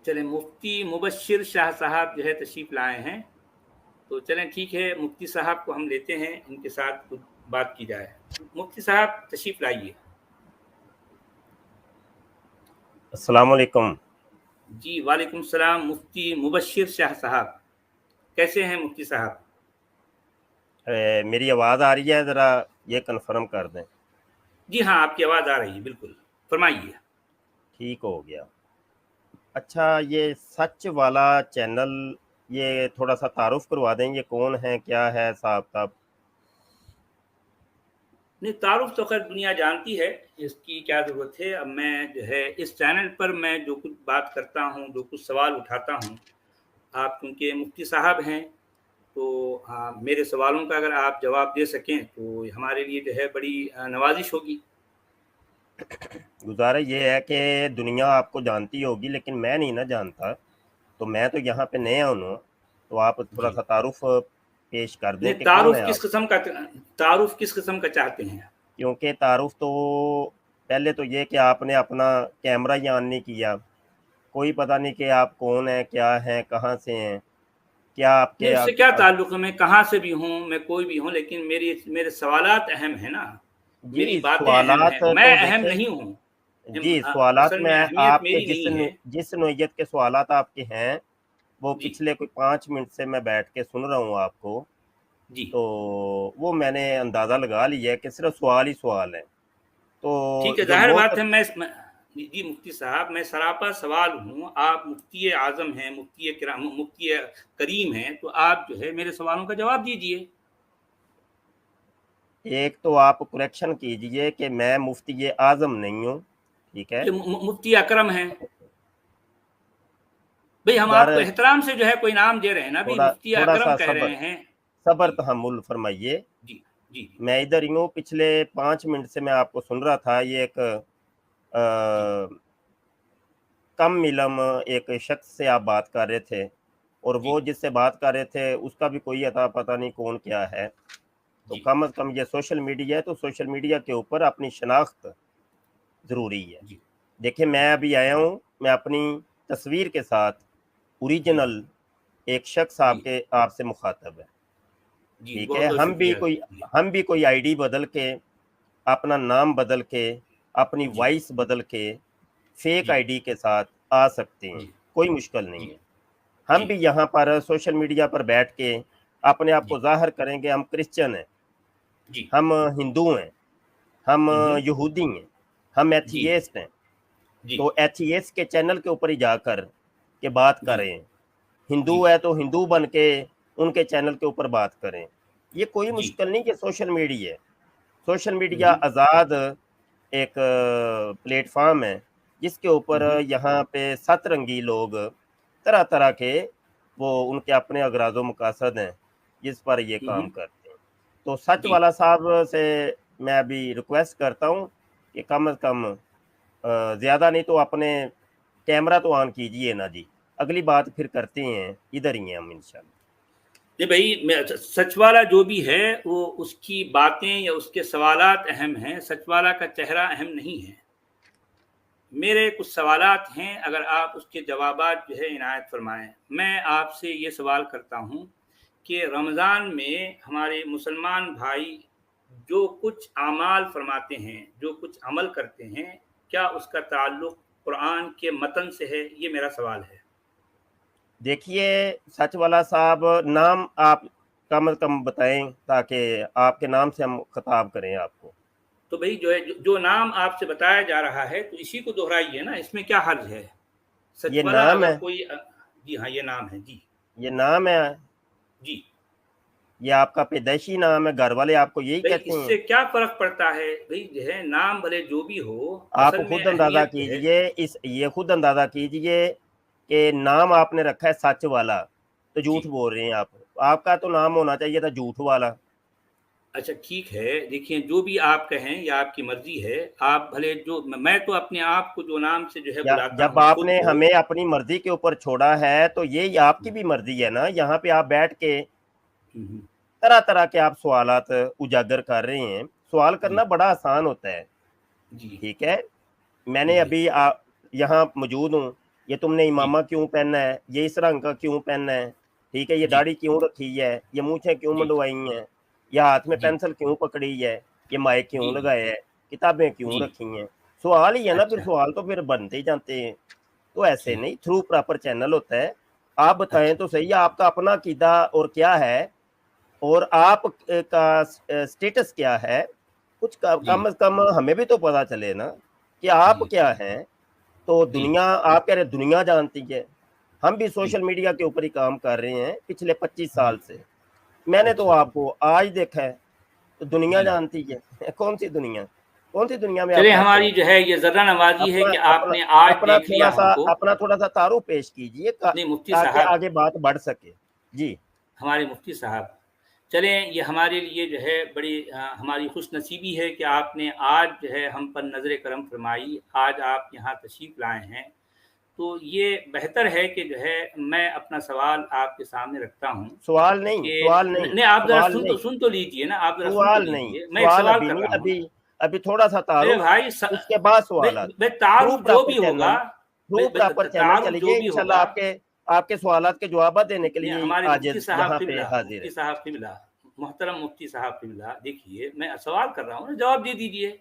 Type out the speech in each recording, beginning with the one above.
چلیں مفتی مبشر شاہ صاحب جو ہے تشریف لائے ہیں، تو چلیں ٹھیک ہے، مفتی صاحب کو ہم لیتے ہیں، ان کے ساتھ کچھ بات کی جائے۔ مفتی صاحب تشریف لائیے۔ السلام علیکم۔ جی وعلیکم السلام مفتی مبشر شاہ صاحب، کیسے ہیں مفتی صاحب؟ میری آواز آ رہی ہے؟ ذرا یہ کنفرم کر دیں۔ جی ہاں، آپ کی آواز آ رہی ہے، بالکل فرمائیے۔ ٹھیک ہو گیا۔ اچھا، یہ سچ والا چینل، یہ تھوڑا سا تعارف کروا دیں، یہ کون ہے، کیا ہے صاحب صاحب؟ نہیں، تعارف تو خیر دنیا جانتی ہے، اس کی کیا ضرورت ہے۔ اب میں جو ہے اس چینل پر میں جو کچھ بات کرتا ہوں، جو کچھ سوال اٹھاتا ہوں، آپ کیونکہ مفتی صاحب ہیں تو میرے سوالوں کا اگر آپ جواب دے سکیں تو ہمارے لیے جو ہے بڑی نوازش ہوگی۔ گزارا یہ ہے کہ دنیا آپ کو جانتی ہوگی لیکن میں نہیں نہ جانتا، تو میں تو یہاں پہ نیا ہوں، تو آپ تھوڑا جی، سا تعارف پیش کر دیں نہیں، کہ کون تعارف ہے آپ۔ کس قسم کا چاہتے ہیں؟ کیونکہ تعارف تو پہلے تو یہ کہ آپ نے اپنا کیمرہ ہی آن نہیں کیا، کوئی پتہ نہیں کہ آپ کون ہیں، کیا ہیں، کہاں سے ہیں، کیا آپ نہیں، کے اس سے کیا تعلق ہے، میں کہاں سے بھی ہوں، میں کوئی بھی ہوں، لیکن میرے سوالات اہم ہیں نا، میری جی باتیں اہم ہیں، سوالات میں تو اہم دیکھیں، نہیں ہوں۔ جی سوالات اصل میں میں اہمیت آپ کے میری نہیں ہے۔ جس نوعیت کے سوالات آپ کے ہیں وہ جی پچھلے کوئی 5 منٹ سے میں بیٹھ کے سن رہا ہوں آپ کو، جی تو وہ میں نے اندازہ لگا لیا ہے کہ صرف سوال ہی سوال ہیں، تو ٹھیک ہے، جو ظاہر بات ہے، موت جی مفتی صاحب، میں سراپا سوال ہوں، آپ مفتی اعظم ہیں، مفتی کریم ہیں، تو آپ جو ہے میرے سوالوں کا جواب دیجئے۔ ایک تو آپ کریکشن کیجئے کہ میں مفتی اعظم نہیں ہوں، ٹھیک ہے؟ یہ مفتی اکرم ہیں بھئی، ہم ذرا آپ کو احترام سے جو ہے کوئی نام دے رہے ہیں نا، بھئی مفتی تھوڑا اکرم سا کہہ رہے ہیں۔ صبر جی تحمل فرمائیے۔ جی جی جی میں ادھر ہی ہوں، پچھلے 5 منٹ سے میں آپ کو سن رہا تھا، یہ ایک جی کم علم ایک شخص سے آپ بات کر رہے تھے، اور جی وہ جس سے بات کر رہے تھے اس کا بھی کوئی عطا پتہ نہیں کون کیا ہے، تو جی کم از کم یہ سوشل میڈیا ہے، تو سوشل میڈیا کے اوپر اپنی شناخت ضروری ہے۔ جی دیکھیں میں ابھی آیا ہوں، میں اپنی تصویر کے ساتھ جی اوریجنل ایک شخص جی آپ سے مخاطب ہے، جی، ٹھیک ہے؟ بہت بہت شکریہ۔ ہم بھی کوئی آئی ڈی بدل کے، اپنا نام بدل کے، اپنی جی وائس بدل کے، فیک جی آئی ڈی کے ساتھ آ سکتے ہیں، جی کوئی مشکل نہیں جی ہے۔ ہم جی بھی یہاں پر سوشل میڈیا پر بیٹھ کے اپنے آپ کو جی ظاہر کریں گے، ہم کرسچن ہیں، جی ہم ہندو ہیں، ہم یہودی ہیں، ہم جی ایتھیسٹ ہیں، جی تو ایتھیسٹ کے چینل کے اوپر ہی جا کر کہ بات جی کریں، ہندو جی ہے تو ہندو بن کے ان کے چینل کے اوپر بات کریں، یہ کوئی جی مشکل نہیں کہ سوشل میڈیا ہے۔ سوشل میڈیا آزاد ایک پلیٹ فارم ہے جس کے اوپر یہاں پہ ست رنگی لوگ طرح طرح کے وہ ان کے اپنے اغراض و مقاصد ہیں جس پر یہ کام کرتے ہیں۔ تو سچ جی والا صاحب سے میں ابھی ریکویسٹ کرتا ہوں کہ کم از کم زیادہ نہیں تو اپنے کیمرہ تو آن کیجئے نا جی، اگلی بات پھر کرتے ہیں، ادھر ہی ہیں ہم انشاءاللہ۔ نہیں بھائی، سچ والا جو بھی ہے وہ اس کی باتیں یا اس کے سوالات اہم ہیں، سچ والا کا چہرہ اہم نہیں ہے۔ میرے کچھ سوالات ہیں، اگر آپ اس کے جوابات جو ہے عنایت فرمائیں۔ میں آپ سے یہ سوال کرتا ہوں کہ رمضان میں ہمارے مسلمان بھائی جو کچھ اعمال فرماتے ہیں، جو کچھ عمل کرتے ہیں، کیا اس کا تعلق قرآن کے متن سے ہے؟ یہ میرا سوال ہے۔ دیکھیے سچ والا صاحب، نام آپ کم از کم بتائیں تاکہ آپ کے نام سے ہم خطاب کریں آپ کو۔ تو بھئی جو ہے، جو نام آپ سے بتایا جا رہا ہے تو اسی کو دہرائیے نا، اس میں کیا حرج ہے؟ سچ یہ والا نام اگر ہے، کوئی، جی ہاں یہ نام ہے، جی یہ نام ہے، جی۔ یہ آپ کا پیدائشی نام ہے، گھر والے آپ کو یہی بھئی کہتے اس ہیں؟ سے کیا فرق پڑتا ہے؟ بھئی جو ہے نام بھلے جو بھی ہو، آپ اصل میں خود اندازہ اہمیت جو ہے۔ کیجئے، یہ خود اندازہ کیجئے کہ نام آپ نے رکھا ہے سچ والا، تو جی جھوٹ بول رہے ہیں آپ کا تو نام ہونا چاہیے تھا جھوٹ والا۔ اچھا ٹھیک ہے، دیکھیں جو بھی آپ کہیں یا آپ کی مرضی ہے، آپ بھلے جو، میں تو اپنے آپ کو جو نام سے جو ہے بلاتا جب ہوں آپ خود نے کو۔ ہمیں اپنی مرضی کے اوپر چھوڑا ہے تو یہ آپ کی بھی مرضی ہے نا، یہاں پہ آپ بیٹھ کے طرح طرح کے آپ سوالات اجاگر کر رہے ہیں۔ سوال جی کرنا بڑا آسان ہوتا ہے، جی ٹھیک ہے؟ میں نے جی ابھی یہاں موجود ہوں، یہ تم نے جی امامہ کیوں پہننا ہے، یہ اس رنگ کا کیوں پہننا ہے، ٹھیک ہے، یہ جی داڑھی کیوں رکھی ہے، یہ مونچھیں کیوں جی منڈوائی ہیں، یا ہاتھ میں جی پینسل کیوں پکڑی ہے، یہ مائک کیوں جی لگائے ہے، کتابیں کیوں جی رکھی ہیں، سوال ہی ہے نا، پھر اچھا سوال تو پھر بنتے ہی جانتے ہیں۔ تو ایسے جی نہیں، تھرو پراپر چینل ہوتا ہے۔ آپ بتائیں اچھا تو صحیح آپ کا اپنا عقیدہ اور کیا ہے، اور آپ کا سٹیٹس کیا ہے، کچھ جی کم از کم ہمیں بھی تو پتا چلے نا کہ آپ جی کیا ہیں۔ تو جی دنیا، آپ کہہ رہے دنیا جانتی ہے، ہم بھی جی سوشل میڈیا کے اوپر ہی کام کر رہے ہیں پچھلے 25 جی سال سے۔ میں نے تو اچھا آپ کو آج دیکھا ہے، تو دنیا جی جانتی ہے۔ کون سی دنیا، کون سی دنیا میں آپ چلے رہتے ہماری ہیں؟ جو ہے یہ ذرہ نوازی ہے اپنا کہ آپ اپنا نے آج اپنا دیکھ تھوڑا لیا سا ہم کو۔ اپنا تھوڑا سا تعارف پیش کیجئے نہیں مفتی تاکہ صاحب، آگے بات بڑھ سکے۔ جی ہمارے مفتی صاحب، چلیں یہ ہمارے لیے جو ہے بڑی ہماری خوش نصیبی ہے کہ آپ نے آج جو ہے ہم پر نظر کرم فرمائی، آج آپ یہاں تشریف لائے ہیں۔ تو یہ بہتر ہے کہ جو ہے میں اپنا سوال آپ کے سامنے رکھتا ہوں سوال نہیں، کہ سوال نہیں، نہیں، آپ ذرا سوال نہیں، سن تو لیجئے نا، آپ ذرا سن تو سوال نہیں، لیجئے، میں ایک سوال سوال ابھی کر نہیں، رہا ہوں نا ابھی تھوڑا سا میرے تعارف، بھائی۔ اس کے بعد سوالات، بے تھرو تعارف جو پراپر بھی ہوگا، چینل، تھرو پراپر چینل تعارف جو چلیے، بھی انشاءاللہ ہوگا، آپ کے سوالات کے جوابات دینے کے نہیں لیے ہمارے آج مفتی صاحب یہاں پہ قبلہ، حاضر ہے۔ مفتی صاحب قبلہ، محترم مفتی صاحب قبلہ، دیکھیے میں سوال کر رہا ہوں نا، جواب دے دیجئے،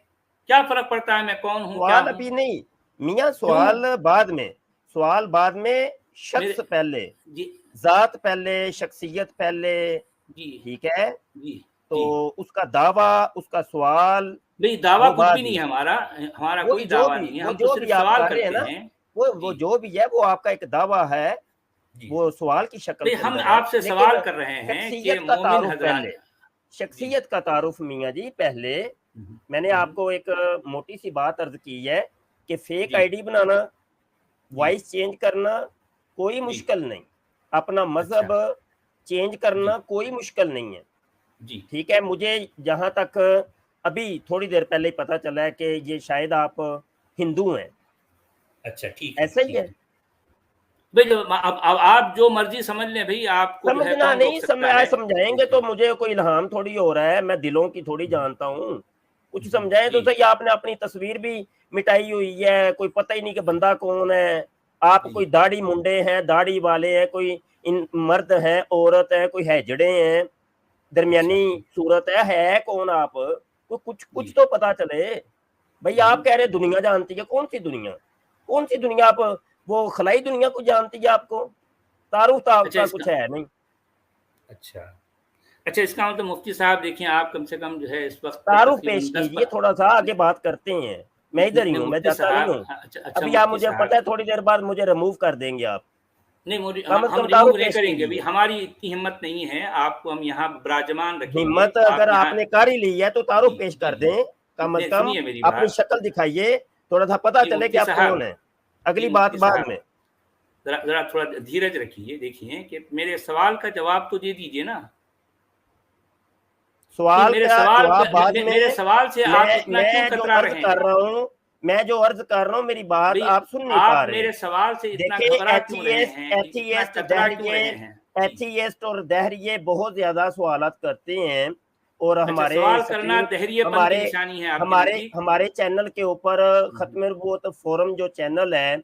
کیا فرق پڑتا ہے میں کون ہوں کیا سوال ہوں؟ ابھی نہیں میاں، کیوں؟ سوال بعد میں، میرے شخص پہلے، جی ذات پہلے، شخصیت پہلے، جی ٹھیک ہے، جی تو جی اس کا دعویٰ، اس کا سوال، بھئی دعویٰ وہ کچھ بعد بھی نہیں میں، ہے ہمارا کوئی دعویٰ نہیں ہے، وہ ہم تو جو بھی صرف آپ سوال کر رہے ہیں کرتے نا، ہیں۔ وہ جی جو بھی ہے وہ آپ کا ایک دعویٰ ہے، جی وہ سوال کی شکل بھئی کے ہم اندر ہے، آپ سے لیکن سوال کر رہے ہیں کہ شخصیت کا مومن تعارف حضرات۔ پہلے، جی شخصیت کا تعارف میاں جی پہلے۔ میں نے آپ کو ایک موٹی سی بات عرض کی ہے کہ فیک جی آئی ڈی بنانا، جی وائس چینج کرنا کوئی جی مشکل نہیں، اپنا اچھا مذہب چینج جی کرنا کوئی مشکل نہیں ہے، جی ٹھیک ہے۔ مجھے جہاں تک ابھی تھوڑی دیر پہلے ہی پتا چلا ہے کہ یہ شاید آپ ہندو ہیں، اچھا ٹھیک ہے ایسا ہی ٹھیک ہے؟ ہے بھئی اب آپ جو مرضی سمجھ لیں بھئی، آپ کو جو ہے سمجھنا کون روک نہیں، سکتا ہے؟ سمجھائیں گے دیکھیے تو مجھے کوئی الہام تھوڑی ہو رہا ہے، میں دلوں کی تھوڑی جانتا ہوں، کچھ سمجھائیں تو جی صحیح۔ آپ نے اپنی تصویر بھی مٹائی ہوئی ہے، کوئی پتہ ہی نہیں کہ بندہ کون ہے، آپ جی کوئی داڑھی منڈے ہیں، داڑھی والے ہیں، کوئی مرد ہیں، عورت ہے، کوئی ہیجڑے ہیں، اچھا درمیانی صورت ہے کون آپ؟ تو کچھ جی تو پتا چلے بھئی۔ آپ کہہ رہے دنیا جانتی ہے، کون سی دنیا، کون سی دنیا؟ آپ وہ خلائی دنیا کو جانتی ہے؟ آپ کو تعارف اچھا کا اس کا کچھ ہے نہیں؟ اچھا اچھا اس کا مطلب مفتی صاحب دیکھیں، آپ کم سے کم جو ہے اس وقت تعارف تقریباً پیش کیجئے، تھوڑا سا آگے بات کرتے ہیں، میں ادھر ہی ہوں، میں مفتی جاتا نہیں صاحب، ہوں۔ اچھا ابھی آپ مفتی مجھے صاحب، پتہ ہے تھوڑی دیر بعد مجھے ریموو کر دیں گے آپ، نہیں کم از ہم کم ریموو تعارف نہیں پیش کریں گے ابھی، کیجئے۔ ہماری اتنی ہمت نہیں ہے، آپ کو ہم یہاں براجمان رکھیں گے، ہمت اگر آپ آپ یہاں نے کر ہی لی ہے تو تعارف جی پیش جی کر دیں، کم از نہیں کم سنیے میری اپنی بات، شکل دکھائیے، تھوڑا سا پتہ جی چلے کہ مفتی آپ صاحب، کون ہیں، جی اگلی بات مفتی بعد صاحب، میں۔ ذرا تھوڑا دھیرج رکھیے، دیکھیے کہ میرے سوال کا جواب تو دے دیجئے نا۔ سوال میرے کا سوال جواب بعد میں، میرے سوال سے آپ اتنا کیوں میں جو کترا عرض رہے کر ہیں؟ رہا ہوں، میری بات بھئی آپ سن نہیں پا آپ رہے۔ میرے سوال سے اتنا دیکھیں، گھبرا کیوں رہے ہیں، اتنا کترا کیوں رہے ہیں؟ جی ایتھیسٹ اور دہریے بہت زیادہ سوالات کرتے ہیں، اور اچھا، ہمارے سوال کرنا سٹریم، دہریے پن کی ہمارے نشانی ہے آپ کے ہمارے نزدیک؟ ہمارے چینل کے اوپر ختم نبوت فورم جو چینل ہے،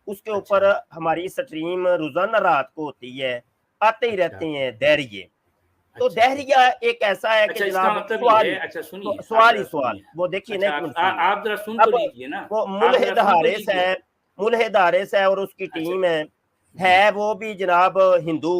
اس کے اچھا اوپر ہماری سٹریم روزانہ رات کو ہوتی ہے، آتے ہی اچھا رہتے ہیں دہریے۔ تو اچھا اچھا دہریہ ایک ایسا ہے کہ اچھا اس کا جناب مطلب یہ سوال ہے، ہی اچھا سنیے، آپ سوال ہی ذرا سوال، سنیے، وہ دیکھیے نا، اچھا ایک منٹ سنیے۔ آپ ذرا سن تو اب لیجئے نا، وہ آپ ذرا سن تو لیجئے۔ ملحد حارث ہے اور اس کی اچھا ٹیم جی ہے وہ بھی جناب ہندو،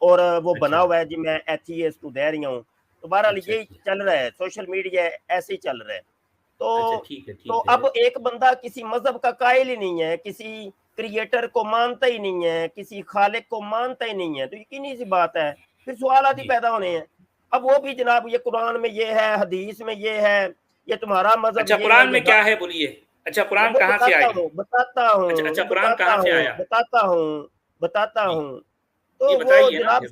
اور وہ اچھا بنا ہوا ہے جی میں ایتھیسٹ دہ رہی ہوں۔ تو بہرحال اچھا یہی چل رہا ہے، سوشل میڈیا ایسے ہی چل رہا ہے۔ اچھا تو ٹھیک ہے اب ایک بندہ کسی مذہب کا قائل ہی نہیں ہے، کسی کریٹر کو مانتا ہی نہیں ہے، کسی خالق کو مانتا ہی نہیں ہے، تو یقینی سی بات ہے پھر سوالات ہی جی پیدا ہونے ہیں۔ اب وہ بھی جناب یہ قرآن میں یہ ہے، حدیث میں یہ ہے، یہ تمہارا مذہب اچھا یہ ہے، قرآن یہ میں کیا ہے بولیے؟ اچھا قرآن وہ کہاں سے بتاتا آئی؟ ہوں بتاتا ہوں اچھا وہ قرآن بتاتا کہاں سے ہوں آیا؟ بتاتا ہوں بتاتا جی ہوں تو جی وہ بتائیے نا جناب پھر،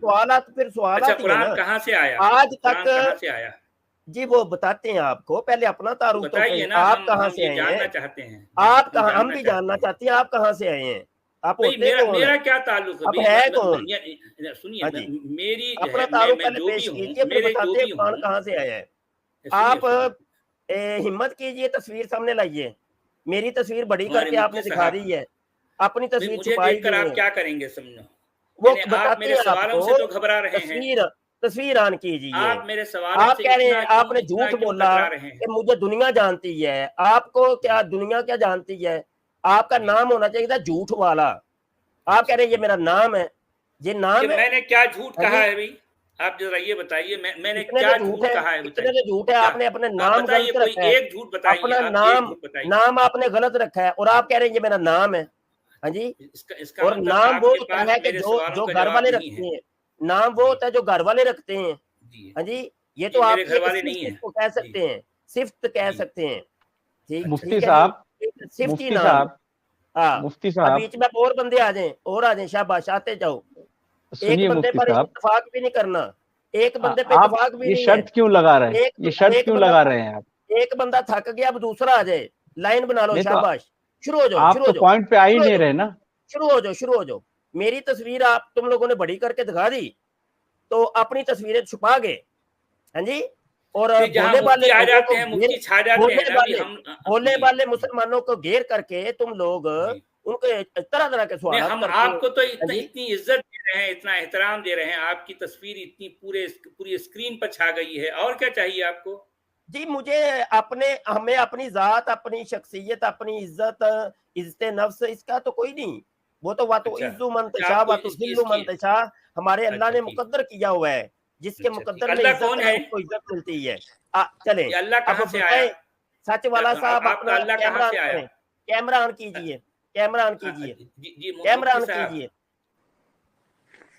پھر اچھا سوالات ہی ہے قرآن نا کہاں سے آیا؟ آج تک۔ قرآن کہاں سے آیا؟ جی وہ بتاتے ہیں آپ کو، پہلے اپنا تو تعارف تو بتائیے نا، آپ کہاں ہم سے یہ آئے ہیں؟ جاننا چاہتے ہیں، جی آپ ہم کہاں، ہم جاننا بھی چاہتے جاننا ہیں۔ چاہتے ہیں آپ کہاں سے آئے ہیں، آپ بھئی ہوتے کون ہیں، میرا کیا تعلق ہے آپ بھئی؟ ہے کون؟ سنیے، ہاں جی، میری جو اپنا ہے تعارف میں پہلے جو بھی پیش ہوں، کیجئے، پھر میرے جو بتاتے ہیں بھی قرآن ہوں، کہاں سے آیا ہے۔ سنیے آپ سنیے ہمت کیجئے، تصویر سامنے لائیے، میری تصویر بڑی کر ہمارے کے آپ مفتی نے دکھا صاحب، دی ہے۔ اپنی تصویر مجھے چھپائی دیکھ کر ہوئی آپ ہے، کیا کریں گے سمجھو؟ وہ یعنی آپ بتاتے میرے ہیں آپ سوالوں کو، سے تو گھبرا رہے ہیں، تصویر آن کیجئے. آپ میرے سوالوں آپ سے کہہ رہے ہیں آپ نے اتنا جھوٹ کیوں بولا کترا رہے ہیں؟ کہ مجھے دنیا جانتی ہے. آپ کو کیا دنیا کیا جانتی ہے؟ آپ کا جی نام ہونا چاہیے تھا جھوٹ والا. آپ کہہ اچھا رہے ہیں یہ ٹھیک میرا نام ہے، یہ کہ نام ہے. میں نے کیا جھوٹ ہاں کہا جی، ہے بھائی؟ آپ ذرا یہ بتائیے، میں نے اتنے کیا تو جھوٹ جھوٹ ہے، کہا ہے اتنے بتائیے؟ تو جھوٹ ہے. کیا آپ نے اپنے آپ نام بتائیے، غلط کوئی رکھا ہے، ایک جھوٹ بتائیے، اپنا آپ ایک نام جھوٹ بتائیے. نام آپ نے غلط رکھا ہے اور آپ کہہ رہے ہیں یہ میرا نام ہے. ہاں جی، اس کا اور مطلب نام آپ وہ کے ہوتا پاس ہے کہ میرے جو سوالوں جو کا گھر جواب والے نہیں ہے. رکھتے ہیں. نام وہ جی ہوتا ہے جو گھر والے رکھتے ہیں. جی ہاں جی، یہ تو یہ آپ میرے کی گھر ایک والے صفت نہیں ہیں. کو کہہ جی سکتے ہیں، صفت کہہ جی سکتے ہیں. اچھا مفتی ٹھیک ہے ٹھیک جی، صاحب، ایک صفت ہی مفتی نام ہے. صاحب، ہاں، مفتی اب صاحب بیچ میں اور بندے آ جائیں، اور آ جائیں، شاباش، آتے جاؤ. ایک سنیے بندے مفتی پر صاحب، اتفاق بھی نہیں کرنا، ایک بندے پہ آپ اتفاق بھی یہ نہیں ہے. شرط کیوں لگا رہے ہیں؟ ایک یہ شرط ایک کیوں بندہ لگا رہے ہیں آپ؟ ایک بندہ تھک گیا، اب دوسرا آ جائے، لائن بنا لو، نہیں تو شاباش. شروع ہو جاؤ، آپ شروع ہو تو جاؤ، پوائنٹ پہ آ ہی شروع ہو نہیں جاؤ، رہے نا. شروع ہو جاؤ، شروع ہو جاؤ. میری تصویر آپ تم لوگوں نے بڑی کر کے دکھا دی تو اپنی تصویریں چھپا گئے. ہاں جی، اور پھر جہاں بولنے والے مفتی آ لوگوں کو جاتے ہیں، گھیر مفتی چھا جاتے ہیں بولنے نا بھی والے ہم. بولنے جی والے جی مسلمانوں کو گھیر کر کے تم لوگ جی ان کو طرح طرح کے نہیں، سوالات ہم کرتے آپ ہیں. کو تو ہاں جی، اتنی عزت دے رہے ہیں، اتنا احترام دے رہے ہیں، آپ کی تصویر اتنی پوری اسکرین پر چھا گئی ہے، اور کیا چاہیے آپ کو؟ جی مجھے ہمیں اپنی ذات، اپنی شخصیت، اپنی عزت نفس، اس کا تو کوئی نہیں. وہ تو اچھا عز من اچھا، تشاء آپ کو و تذل اس کی من تشاء ہمارے اللہ اچھا نے ٹھیک، مقدر کیا ہوا ہے. جس کے اچھا ٹھیک. مقدر میں اللہ عزت کون ہے ہے؟ اس کو عزت ملتی ہے. چلیں یہ اللہ اب کہاں سے آیا؟ بتائیں، سچ والا صاحب آپ کا اپنا اللہ کہاں کیمرہ آن سے آیا؟ کریں، کیمرہ آن کیجئے، کیمرہ آن کیجئے، جی جی کیمرہ مفتی آن صاحب، کیجئے.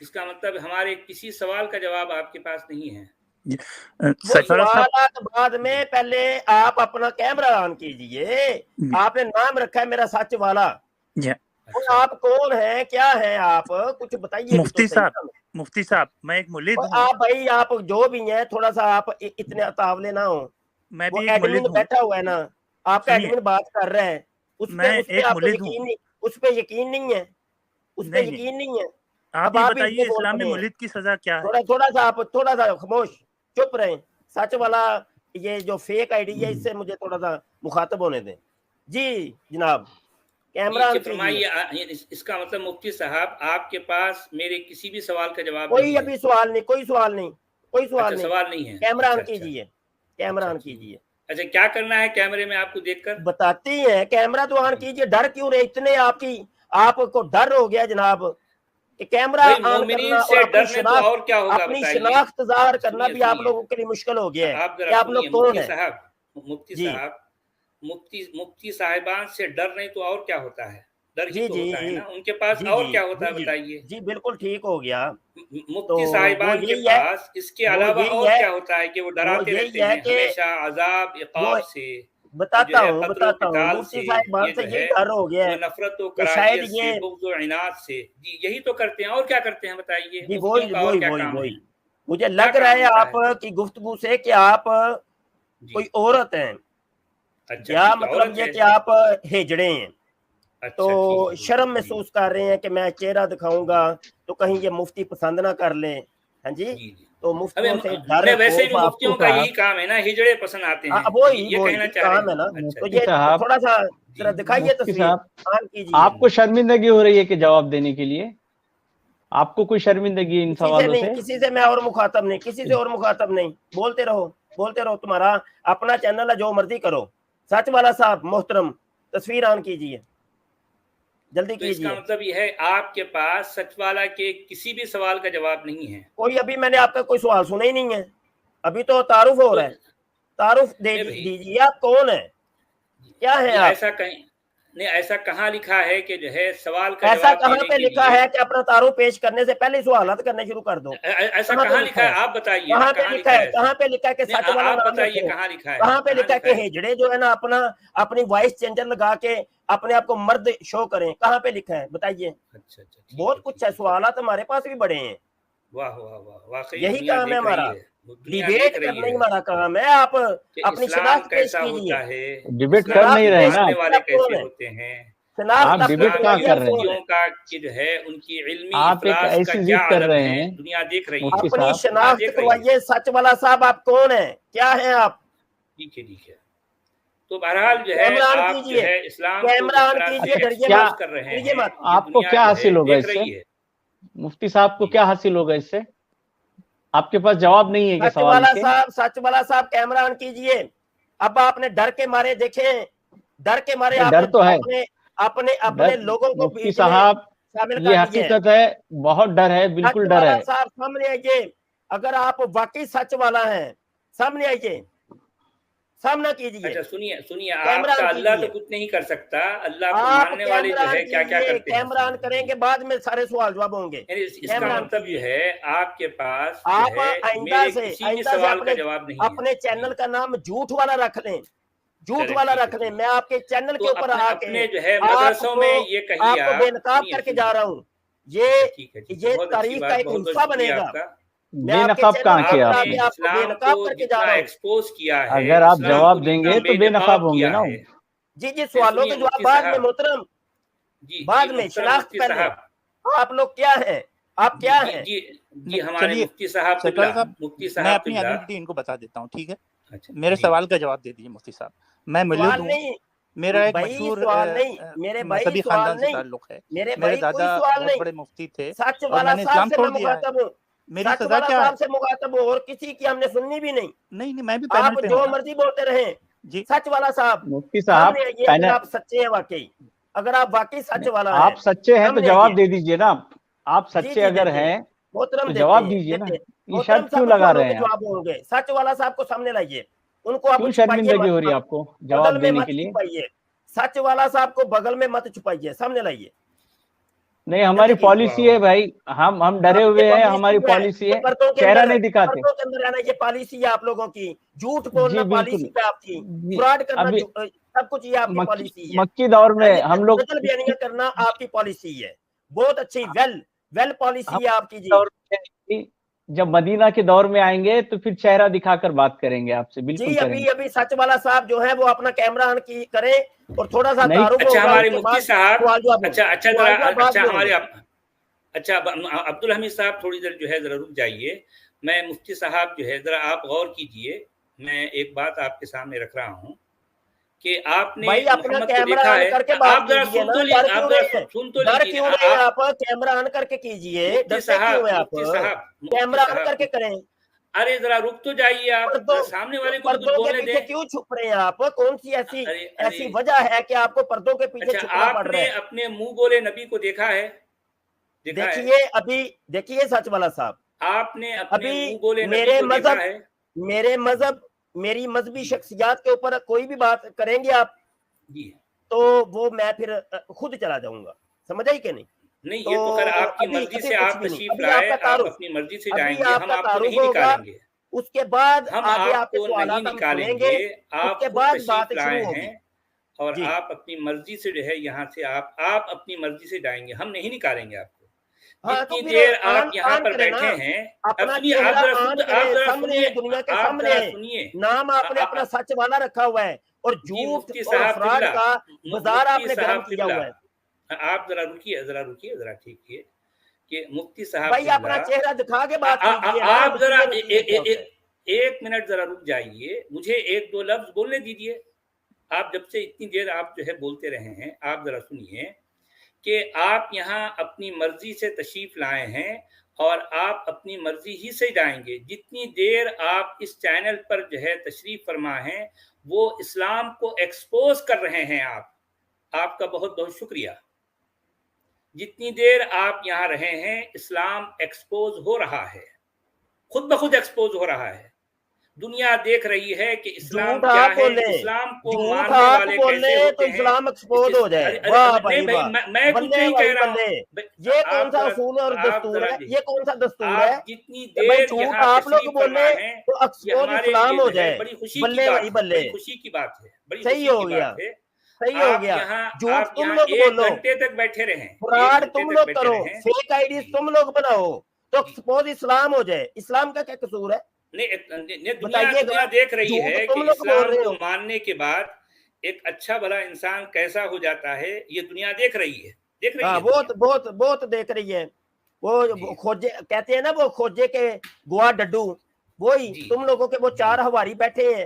اس کا مطلب ہمارے کسی سوال کا جواب آپ کے پاس نہیں ہے. وہ سرفراز صاحب، سوالات بعد میں، جی پہلے آپ اپنا کیمرہ آن کیجئے. آپ نے نام رکھا ہے میرا سچ والا. جی اچھا آپ کون ہیں، کیا ہیں آپ، کچھ بتائیے بھی تو مفتی صحیح صاحب، نا. مفتی صاحب، میں ایک ملحد اور ہوں. آپ بھائی، آپ جو بھی ہیں تھوڑا سا آپ اتنے اتاولے نہ ہوں. میں وہ بھی ایک ایڈمن ملحد ہوں. بیٹھا ہوا ہے نا، آپ کا سنیے، ایڈمن بات کر رہا ہے، اس میں پہ ایک آپ کو ملحد ہوں. یقین نہیں، اس پہ یقین نہیں ہے، اس پہ نہیں نہیں، یقین نہیں ہے. آپ اب یہ آپ ہی بتائیے بول اسلام میں پڑے ہیں. ملحد کی سزا کیا ہے؟ تھوڑا سا خاموش، چپ رہیں. سچ والا یہ جو فیک آئی ڈی ہے، اس سے مجھے تھوڑا سا مخاطب ہونے دیں. جی جناب، کیمرہ جی آن کیجئے. فرمائیے. اس کا مطلب مفتی صاحب، آپ کے پاس میرے کسی بھی سوال کا جواب کوئی نہیں ہے؟ ابھی سوال نہیں، کوئی سوال نہیں، کوئی اچھا، سوال نہیں. سوال نہیں ہے. کیمرہ اچھا آن اچھا کیجئے، کیمرہ اچھا آن ٹھیک. کیجئے. اچھا، کیا کرنا ہے کیمرے میں آپ کو دیکھ کر؟ بتاتی ہیں کیمرہ تو آن جی کیجئے. ڈر کیوں رہے اتنے، آپ کو ڈر ہو گیا جناب کہ کیمرہ بھائی، آن کرنا مومنین اور سے ڈرنے تو اور کیا ہوگا اپنی بتائیے. شناخت ظاہر کرنا سنیے بھی آپ سنیے، لوگوں کے لیے مشکل ہو گیا ہے آپ ذرا کہ آپ لوگ سنیے. کون ہیں. مفتی جی صاحب، مفتی صاحبان سے ڈر نہیں تو اور کیا ہوتا ہے؟ ڈر ہی جی تو جی ہوتا ہے جی نا. ان کے پاس جی اور جی کیا ہوتا جی ہے جی بتائیے. جی بالکل ٹھیک ہو گیا. تو مفتی وہ صاحبان کے یہی ہے، پاس اس کے وہ علاوہ یہی اور ہے، کیا ہوتا ہے کہ وہ وہ ڈراتے رہتے یہی ہے ہیں کہ ہمیشہ عذاب وہ عقاب سے، اور جو بتاتا ہے ہوں قتل و بتاتا ہوں قتال مفتی سے. صاحبان یہ سے جو یہی ہے ڈر ہو گیا وہ ہے نفرت و کہ شاید کراہیت سے، یہ، بغض و عناد سے. جی یہی تو کرتے ہیں، اور کیا کرتے ہیں بتائیے. جی مفتیوں کا اور کیا کام ہے؟ وہی مجھے کیا لگ رہا کام ہے ہوتا آپ ہے؟ کی گفتگو سے کہ آپ جی کوئی عورت ہیں. اچھا کیا ٹھیک ہے، مطلب عورت یہ ہے. کہ آپ ہجڑے ہیں تو اچھا ٹھیک ہے. شرم جی محسوس کر رہے ہیں کہ میں چہرہ دکھاؤں گا تو کہیں یہ مفتی پسند نہ کر لیں. ہاں جی، جی جی. تو ابھی مفتیوں سے ڈر ویسے بھی خوف آپ مفتی مفتیوں کو. کا صاحب، یہی کام ہے نا، ہجڑے پسند آتے ہیں. وہی یہ کہنا چاہ رہے کام ہیں. ہے نا. اچھا تو مفتی یہ صاحب، تھوڑا سا ذرا جی دکھائیے مفتی تصویر، صاحب، آن کیجئے. آپ کو شرمندگی ہو رہی ہے کہ جواب دینے کے لیے؟ آپ کو کوئی شرمندگی ہے ان کسی سے سوالوں نہیں، سے؟ کسی سے میں اور مخاطب نہیں، کسی سے اور مخاطب نہیں. بولتے رہو. تمہارا اپنا چینل ہے، جو مرضی کرو. سچ والا صاحب محترم، تصویر آن کیجئے، جلدی تو اس کا کیجئے. مطلب یہ ہے آپ کے پاس سچ والا کے کسی بھی سوال کا جواب نہیں ہے. کوئی ابھی میں نے آپ کا کوئی سوال سنا ہی نہیں ہے، ابھی تو تعارف ہو تو رہا ہے. تعارف نہیں بھائی، دیجیے، آپ کون ہیں، کیا ہیں جی آپ. ایسا کہیں نہیں، ایسا کہاں لکھا ہے کہ جو ہے سوال کا ایسا جواب کہاں دینے پہ کے لکھا لیے. ہے کہ اپنا تعارف پیش کرنے سے پہلے سوالات کرنے شروع کر دو. ایسا کہاں پہ کہاں لکھا لکھا ہے؟ ہے، آپ بتائیے نا، کہاں پہ کہاں لکھا لکھا ہے، ہے ایسا؟ کہاں پہ لکھا ہے کہ نہیں، سچ والا آپ نام بتائیے رکھو. کہاں لکھا ہے، کہاں پہ کہاں لکھا ہے لکھا کہ ہے؟ ہجڑے جو ہے نا اپنی وائس چینجر لگا کے اپنے آپ کو مرد شو کریں، کہاں پہ لکھا ہے بتائیے. اچھا ٹھیک ہے. بہت کچھ ہے، سوالات ہمارے پاس بھی بڑے ہیں. واہ واہ واہ، واقعی یہی دنیا کام ہے دیکھ ہمارا، رہی ہے. دنیا دیکھ ڈیبیٹ رہی کرنا ہی ہے ہمارا کام ہے. آپ کہ اپنی اسلام شناخت پیش کیسا کیجیے. ہوتا ہے، ڈیبیٹ کر اسلام نہیں کے رہے نا. پیش ماننے کیجیے، والے آپ کیسے کون ہیں، ہوتے ہیں. آپ شناخت اپنی ڈیبیٹ اسلام کہاں کی بتائیے، کر آپ رہے ہیں؟ کون ہیں. مفتیوں کا کہ جو ہے ان کی علمی آپ ایک افلاس کا ایسی کیا ضد کر عالم رہے ہے، ہیں دنیا دیکھ رہی ہے. مفتی اپنی صاحب. دنیا شناخت دیکھ رہی ہے. کروائیے. سچ والا صاحب آپ کون ہیں، کیا ہیں آپ. ٹھیک ہے. تو بہرحال جو ہے آپ جو ہے اسلام کر رہے ہیں، آپ کو کیا حاصل ہوگا اس سے؟ مفتی صاحب کو کیا حاصل ہوگا اس سے؟ آپ کے پاس جواب نہیں ہے کہ سوال کے؟ سچ والا صاحب کیمرہ آن کیجئے. اب آپ نے ڈر کے مارے دیکھیں، ڈر کے مارے ڈر تو ہے اپنے لوگوں کو مفتی صاحب، یہ حقیقت ہے، بہت ڈر ہے، بالکل ڈر ہے. صاحب سامنے آئیے، اگر آپ واقعی سچ والا ہیں سامنے آئیے، سامنا کیجئے. اچھا سنیے آپ کا اللہ تو کچھ نہیں کر سکتا، اللہ کو ماننے والے جو ہے کیا کیا کرتے ہیں. کیمرہ آن کریں گے، بعد میں سارے سوال جواب ہوں گے. اس کا مطلب یہ ہے آپ کے پاس آپ آئندہ سے سوال کا جواب نہیں ہے. اپنے چینل کا نام جھوٹ والا رکھ لیں، جھوٹ والا رکھ لیں. میں آپ کے چینل کے اوپر آ کے جو ہے مدرسوں میں یہ کہیے آپ کو بے نقاب کر کے جا رہا ہوں. یہ تاریخ کا ایک حصہ بنے گا. بے نقاب کہاں کیا آپ نے؟ ایکسپوز کیا ہے. اگر آپ جواب دیں گے تو بے نقاب ہوں گے نا. جی سوالوں کے جواب بعد میں محترم، بعد میں شناخت پہلے. آپ لوگ کیا ہیں؟ آپ کیا ہیں؟ جی ہمارے مفتی صاحب میں اپنی آئیڈینٹی ان کو بتا دیتا ہوں، ٹھیک ہے؟ میرے سوال کا جواب دے دیجیے مفتی صاحب. میں مولود ہوں، میرا ایک مشہور مذہبی خاندان سے تعلق ہے. میرے دادا بہت بڑے مفتی تھے اور میں نے اسلام چھوڑ دیا ہے. میری سزا کیا ہے؟ سے مخاطب ہو اور کسی کی ہم نے سننی بھی نہیں. نہیں میں بھی پینل پہ جو مرضی بولتے رہیں. جی سچ والا صاحب، مفتی صاحب آپ سچے ہیں واقعی، اگر آپ واقعی سچ والا ہیں، آپ سچے ہیں تو جواب دے دیجئے نا. آپ سچے اگر ہیں تو جواب دیجئے نا. یہ شرط کیوں لگا رہے ہیں؟ جواب ہوں گے. سچ والا صاحب کو سامنے لائیے، ان کو کیوں شرمندگی ہو رہی ہے آپ کو جواب دینے کے لیے؟ سچ والا صاحب کو بغل میں مت چھپائیے، سامنے لائیے. نہیں، ہماری پالیسی ہے بھائی، ہم ڈرے ہوئے ہیں، ہماری پالیسی ہے، چہرہ نہیں دکھاتے. یہ پالیسی ہے آپ لوگوں کی، جھوٹ بولنا پالیسی ہے آپ کی، فراڈ کرنا سب کچھ یہ آپ کی پالیسی ہے. مکی دور میں ہم لوگ بیانیاں کرنا آپ کی پالیسی ہے، بہت اچھی ویل پالیسی ہے آپ کی. جی جب مدینہ کے دور میں آئیں گے تو پھر چہرہ دکھا کر بات کریں گے آپ سے. بالکل جی ابھی سچ والا صاحب جو ہے وہ اپنا کیمرہ آن کریں اور تھوڑا سا اچھا ہمارے مفتی صاحب، اچھا عبدالحمید صاحب تھوڑی دیر جو ہے ذرا رک جائیے. میں مفتی صاحب جو ہے ذرا آپ غور کیجئے. میں ایک بات آپ کے سامنے رکھ رہا ہوں کہ آپ نے محمد کو دیکھا ہے. آپ ذرا سن تو لیجیے، آپ کیمرہ آن کر کے کیجئے. کیمرہ آن کر کے کریں. ارے ذرا رک تو جائیے، آپ سامنے والے کو کچھ بولنے دیں. کیوں چھپ رہے ہیں آپ؟ کون سی ایسی وجہ ہے کہ آپ کو پردوں کے پیچھے چھپنا پڑ رہا ہے؟ آپ نے اپنے منہ بولے نبی کو دیکھا ہے؟ دیکھیے سچ والا صاحب، آپ نے اپنے منہ بولے نبی کو دیکھا ہے؟ میرے مذہب، میری مذہبی شخصیات کے اوپر کوئی بھی بات کریں گے آپ تو وہ میں پھر خود چلا جاؤں گا. سمجھ آئی کہ نہیں؟ نہیں، یہ تو خیر آپ کی مرضی سے آپ تشریف لائے، آپ اپنی مرضی سے جائیں گے، ہم آپ کو نہیں نکالیں گے. اس کے بعد ہم آپ کو نہیں نکالیں گے، آپ خود تشریف لائے ہیں اور آپ اپنی مرضی سے جو ہے یہاں سے آپ اپنی مرضی سے جائیں گے، ہم نہیں نکالیں گے آپ کو. جتنی دیر آپ یہاں پر بیٹھے ہیں نام آپ نے اپنا سچ والا رکھا ہوا ہے اور جھوٹ اور فراڈ کا بازار آپ نے گرم کیا ہوا ہے. آپ ذرا رکیے ٹھیک ہے کہ مفتی صاحب بھائی اپنا چہرہ دکھا کے بات کیجئے. آپ ذرا ایک منٹ ذرا رک جائیے، مجھے ایک دو لفظ بولنے دیجئے. آپ جب سے اتنی دیر آپ جو ہے بولتے رہے ہیں، آپ ذرا سنیے کہ آپ یہاں اپنی مرضی سے تشریف لائے ہیں اور آپ اپنی مرضی ہی سے جائیں گے. جتنی دیر آپ اس چینل پر جو ہے تشریف فرما ہیں وہ اسلام کو ایکسپوز کر رہے ہیں. آپ کا بہت بہت شکریہ. جتنی دیر آپ یہاں رہے ہیں اسلام ایکسپوز ہو رہا ہے، خود بخود ایکسپوز ہو رہا ہے. دنیا دیکھ رہی ہے کہ اسلام کیا ہے، اسلام کو ماننے والے کیسے ہوتے ہیں. اسلام ایکسپوز ہو جائے. میں کچھ نہیں کہہ رہا ہوں. یہ کون سا اصول اور دستور ہے؟ یہ کون سا دستور ہے؟ جتنی دیر یہاں آپ لوگ بولے تو ایکسپوز اسلام ہو جائے. بڑی خوشی کی بات ہے. صحیح ہو گیا، صحیح ہو گیا. جھوٹ تم لوگ بولو، گھنٹے تک بیٹھے رہیں، فراڈ تم لوگ کرو، فیک آئی ڈیز تم لوگ بناؤ تو ایکسپوز اسلام ہو جائے. اسلام کا کیا قصور ہے؟ دنیا دیکھ رہی ہے کہ اسلام کو ماننے کے بعد ایک اچھا بھلا انسان کیسا ہو جاتا ہے. یہ دنیا دیکھ رہی ہے. بہت دیکھ رہی ہے. وہ کھوجے کہتے ہیں نا، وہ کھوجے کے گوا ڈڈو، وہی تم لوگوں کے وہ 4 ہواری بیٹھے ہیں.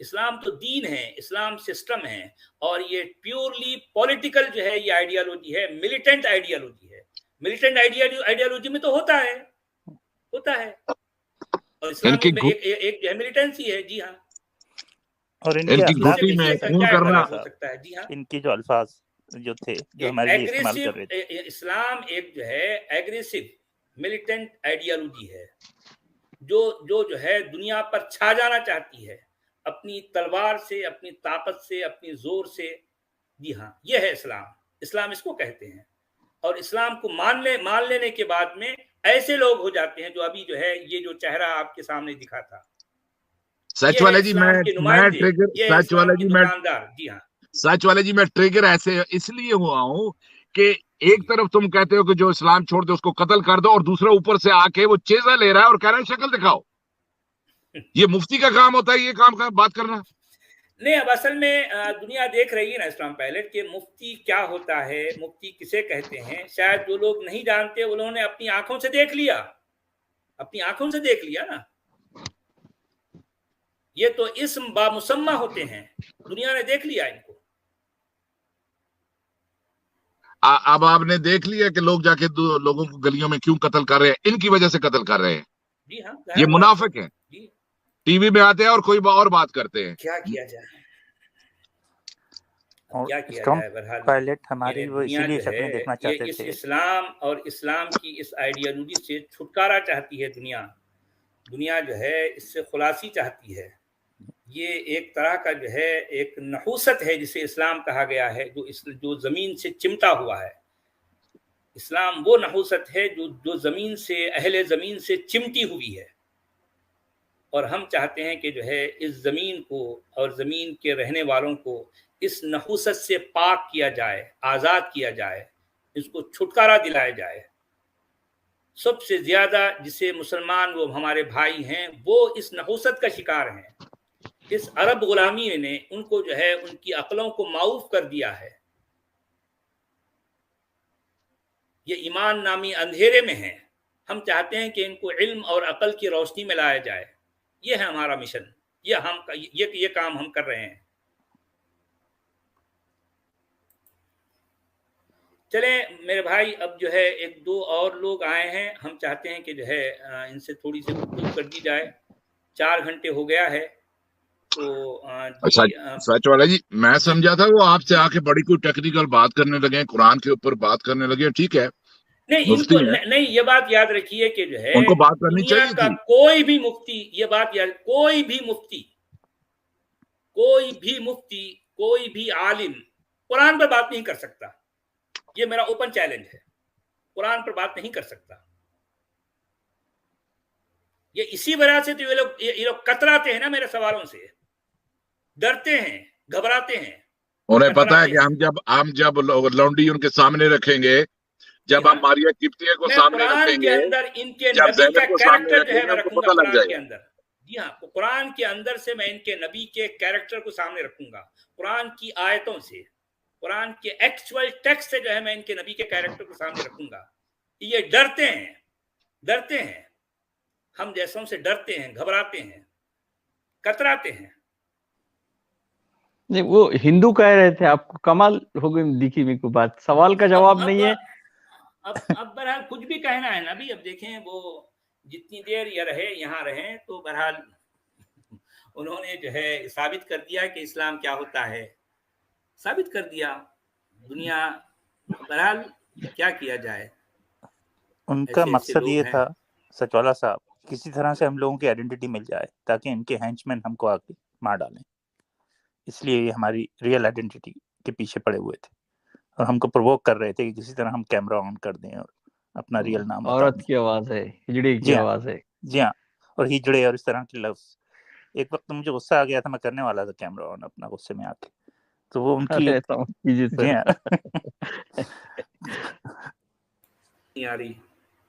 اسلام تو دین ہے، اسلام سسٹم ہے، اور یہ پیورلی پولیٹیکل جو ہے یہ آئیڈیالوجی ہے، ملیٹنٹ آئیڈیالوجی ہے. ملیٹنٹ آئیڈیالوجی میں تو ہوتا ہے اور اسلام میں ایک جو ہے ملیٹنسی ہے. جی ہاں. اور ان کے گھوٹی میں خون کرنا ہو سکتا ہے. جی ہاں. ان کے جو الفاظ جو تھے جو ہمارے لیے استعمال کر رہے تھے. اسلام ایک جو ہے ایگریسو ملیٹنٹ آئیڈیالوجی ہے جو ہے دنیا پر چھا جانا چاہتی ہے اپنی تلوار سے، اپنی طاقت سے، اپنی زور سے. جی ہاں، یہ ہے اسلام اس کو کہتے ہیں. اور اسلام کو مان لینے کے بعد میں ایسے لوگ ہو جاتے ہیں جو ابھی جو ہے یہ جو چہرہ آپ کے سامنے دکھا تھا. سچ والے جی میں ٹریگر ایسے اس لیے ہوا ہوں کہ ایک طرف تم کہتے ہو کہ جو اسلام چھوڑ دے اس کو قتل کر دو، اور دوسرا اوپر سے آ کے وہ چیزہ لے رہا ہے اور کہہ رہا ہے شکل دکھاؤ. یہ مفتی کا کام ہوتا ہے یہ کام بات کرنا؟ نہیں، اب اصل میں دنیا دیکھ رہی ہے نا اسلام پائلٹ کہ مفتی کیا ہوتا ہے، مفتی کسے کہتے ہیں. شاید جو لوگ نہیں جانتے انہوں نے اپنی آنکھوں سے دیکھ لیا نا. یہ تو اسم بامسمہ ہوتے ہیں، دنیا نے دیکھ لیا ان کو. اب آپ نے دیکھ لیا کہ لوگ جا کے لوگوں کو گلیوں میں کیوں قتل کر رہے ہیں، ان کی وجہ سے قتل کر رہے ہیں. جی ہاں، یہ منافق ہیں. جی. ٹی وی میں آتے ہیں اور کوئی اور بات کرتے ہیں. کیا کیا جائے بہرحال پائلٹ ہماری وہ اسی لیے شکلیں دیکھنا چاہتے تھے. تھے. اسلام اور اسلام کی اس آئیڈیالوجی سے چھٹکارا چاہتی ہے دنیا جو ہے اس سے خلاصی چاہتی ہے. یہ ایک طرح کا جو ہے ایک نحوست ہے جسے اسلام کہا گیا ہے، جو زمین سے چمٹا ہوا ہے. اسلام وہ نحوست ہے جو زمین سے، اہل زمین سے چمٹی ہوئی ہے. اور ہم چاہتے ہیں کہ جو ہے اس زمین کو اور زمین کے رہنے والوں کو اس نحوست سے پاک کیا جائے، آزاد کیا جائے، اس کو چھٹکارا دلایا جائے. سب سے زیادہ جسے مسلمان وہ ہمارے بھائی ہیں وہ اس نحوست کا شکار ہیں. اس عرب غلامی نے ان کو جو ہے ان کی عقلوں کو معوف کر دیا ہے. یہ ایمان نامی اندھیرے میں ہیں. ہم چاہتے ہیں کہ ان کو علم اور عقل کی روشنی میں لایا جائے. یہ ہے ہمارا مشن. یہ کام ہم کر رہے ہیں. چلیں میرے بھائی، اب جو ہے ایک دو اور لوگ آئے ہیں، ہم چاہتے ہیں کہ جو ہے ان سے تھوڑی سی گفتگو کر دی جائے. 4 گھنٹے ہو گیا ہے تو سچ والا جی میں سمجھا تھا وہ آپ سے آ کے بڑی کوئی ٹیکنیکل بات کرنے لگے، قرآن کے اوپر بات کرنے لگے. ٹھیک ہے، نہیں ان کو نہیں، یہ بات یاد رکھیے کہ جو ہے ان کو بات کرنی دنیا چاہیے کا تھی. کوئی بھی مفتی، یہ بات یاد، کوئی بھی مفتی کوئی بھی عالم قرآن پر بات نہیں کر سکتا. یہ میرا اوپن چیلنج ہے. قرآن پر بات نہیں کر سکتا. یہ اسی وجہ سے تو یہ لوگ کتراتے ہیں نا میرے سوالوں سے، ڈرتے ہیں، گھبراتے ہیں. انہیں پتا ہے کہ ہم جب لونڈی ان کے سامنے رقیں گے، جب ہم ماریا کپتیہ کو سامنے رکھیں گے، ان کے جب نبی کا زینب کو سامنے کیریکٹر جو رکھیں ہے گے، میں ان کو رکھوں گا پتہ لگ قرآن جائے کے گا. اندر. جی ہاں، قرآن کے اندر سے میں ان کے نبی کے کیریکٹر کو سامنے رکھوں گا. قرآن کی آیتوں سے، قرآن کے ایکچوئل ٹیکسٹ سے جو ہے میں ان کے نبی کے کیریکٹر کو سامنے رکھوں گا. یہ ڈرتے ہیں، ہم جیسوں سے ڈرتے ہیں، گھبراتے ہیں، کتراتے ہیں. نہیں، وہ ہندو کہہ رہے تھے، آپ کو کمال ہو گئی دکھی میں کوئی بات، سوال کا جواب نہیں ہے. اب بہرحال کچھ بھی کہنا ہے نا بھی. اب دیکھیں وہ جتنی دیر یہاں رہیں تو بہرحال انہوں نے جو ہے ثابت کر دیا کہ اسلام کیا ہوتا ہے، ثابت کر دیا. دنیا بہرحال کیا کیا جائے. ان کا مقصد یہ تھا سچوالہ صاحب، کسی طرح سے ہم لوگوں کی آئیڈینٹی مل جائے تاکہ ان کے ہینچمین ہم کو آ کے مار ڈالیں. اس لیے یہ ہماری ریئل آئیڈینٹی کے پیچھے پڑے ہوئے تھے اور ہم کو پرووک کر رہے تھے کہ کسی طرح ہم کیمرہ آن کر دیں اور اپنا ریئل نام بتا عورت دیں. کی آواز ہے، ہجڑے کی آواز ہے. جی ہاں، اور ہجڑے اور اس طرح کے لفظ. ایک وقت مجھے غصہ آ گیا تھا، میں کرنے والا تھا کیمرہ آن اپنا غصے میں آ کے، تو وہ ان کی جی ہاں آ رہی.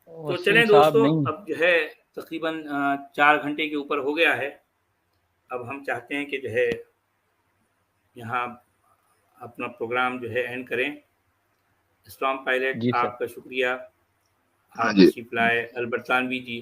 تو چلیں دوستو، اب جو ہے تقریباً 4 گھنٹے کے اوپر ہو گیا ہے. اب ہم چاہتے ہیں کہ جو ہے یہاں اپنا پروگرام جو ہے اینڈ کریں. اسلام پائلٹ آپ کا شکریہ، آپ تشریف لائے. البرطانوی جی